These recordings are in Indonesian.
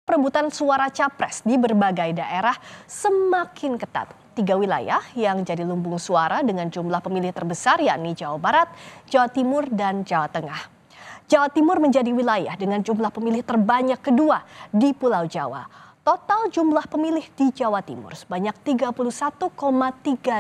Perebutan suara capres di berbagai daerah semakin ketat. 3 wilayah yang jadi lumbung suara dengan jumlah pemilih terbesar yakni Jawa Barat, Jawa Timur, dan Jawa Tengah. Jawa Timur menjadi wilayah dengan jumlah pemilih terbanyak kedua di Pulau Jawa. Total jumlah pemilih di Jawa Timur sebanyak 31,3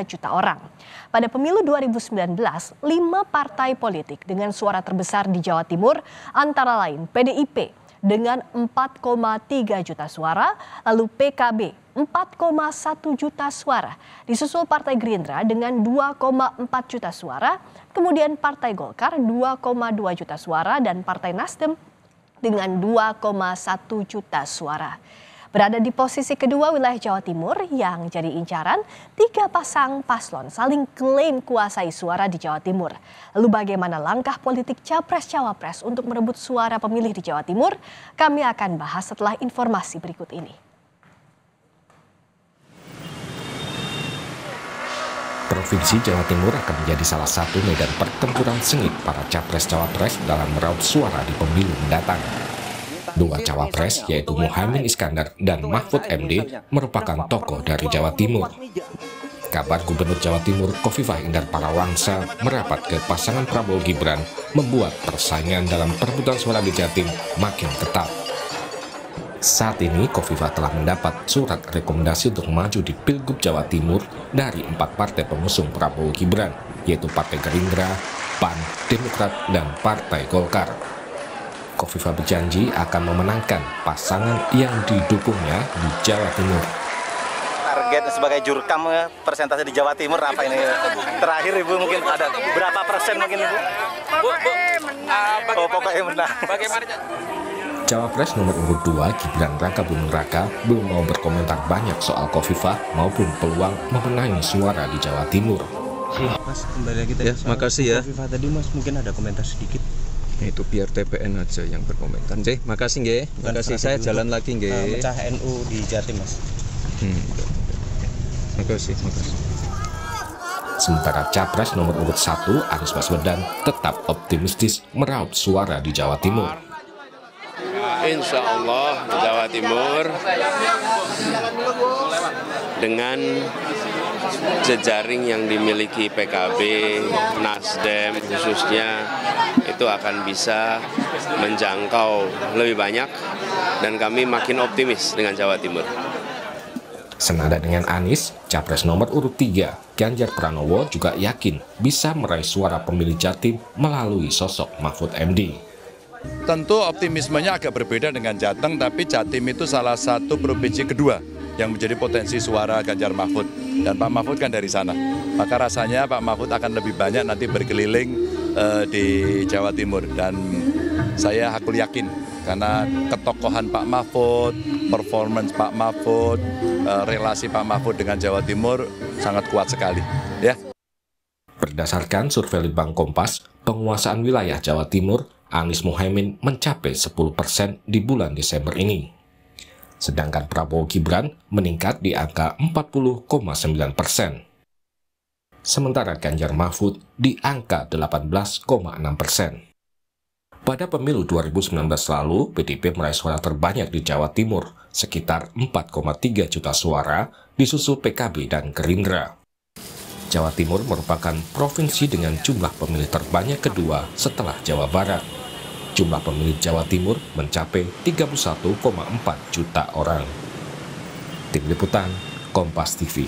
juta orang. Pada pemilu 2019, 5 partai politik dengan suara terbesar di Jawa Timur antara lain PDIP dengan 4,3 juta suara, lalu PKB 4,1 juta suara, disusul Partai Gerindra dengan 2,4 juta suara, kemudian Partai Golkar 2,2 juta suara, dan Partai Nasdem dengan 2,1 juta suara. Berada di posisi kedua wilayah Jawa Timur yang jadi incaran, 3 pasang paslon saling klaim kuasai suara di Jawa Timur. Lalu bagaimana langkah politik Capres-Cawapres untuk merebut suara pemilih di Jawa Timur? Kami akan bahas setelah informasi berikut ini. Provinsi Jawa Timur akan menjadi salah satu medan pertempuran sengit para Capres-Cawapres dalam meraup suara di pemilu mendatang. 2 cawapres yaitu Muhaimin Iskandar dan Mahfud MD merupakan tokoh dari Jawa Timur. Kabar Gubernur Jawa Timur Khofifah Indar Parawansa merapat ke pasangan Prabowo Gibran membuat persaingan dalam perebutan suara di Jatim makin ketat. Saat ini Khofifah telah mendapat surat rekomendasi untuk maju di Pilgub Jawa Timur dari 4 partai pengusung Prabowo Gibran, yaitu Partai Gerindra, PAN, Demokrat, dan Partai Golkar. Khofifah berjanji akan memenangkan pasangan yang didukungnya di Jawa Timur. Target sebagai jurkam persentase di Jawa Timur apa ini? Terakhir Ibu mungkin ada berapa persen mungkin Ibu? Pokoknya menang. Bagaimana? Cawapres nomor urut 2 Gibran Raka Buming Raka belum mau berkomentar banyak soal Khofifah maupun peluang memenangi suara di Jawa Timur. Mas, kembali lagi tadi makasih ya. Khofifah tadi Mas mungkin ada komentar sedikit. Itu biar TPN aja yang berkomentar. Nggih, makasih nggih. Makasih, saya jalan lagi nggih. Pecah NU di Jatim, Mas. Makasih. Sementara Capres nomor urut 1 Anies Baswedan tetap optimistis meraup suara di Jawa Timur. Insya Allah Jawa Timur dengan jejaring yang dimiliki PKB, Nasdem khususnya itu akan bisa menjangkau lebih banyak dan kami makin optimis dengan Jawa Timur. Senada dengan Anies, Capres nomor urut 3 Ganjar Pranowo juga yakin bisa meraih suara pemilih Jatim melalui sosok Mahfud MD. Tentu optimismenya agak berbeda dengan Jateng, tapi Jatim itu salah satu provinsi kedua yang menjadi potensi suara Ganjar Mahfud. Dan Pak Mahfud kan dari sana. Maka rasanya Pak Mahfud akan lebih banyak nanti berkeliling di Jawa Timur. Dan saya hakul yakin karena ketokohan Pak Mahfud, performance Pak Mahfud, relasi Pak Mahfud dengan Jawa Timur sangat kuat sekali. Ya. Berdasarkan survei Litbang Kompas, penguasaan wilayah Jawa Timur, Anies Muhaimin mencapai 10% di bulan Desember ini. Sedangkan Prabowo Gibran meningkat di angka 40,9%. Sementara Ganjar Mahfud di angka 18,6%. Pada pemilu 2019 lalu, PDIP meraih suara terbanyak di Jawa Timur, sekitar 4,3 juta suara, disusul PKB dan Gerindra. Jawa Timur merupakan provinsi dengan jumlah pemilih terbanyak kedua setelah Jawa Barat. Jumlah pemilih Jawa Timur mencapai 31,4 juta orang. Tim Liputan, Kompas TV.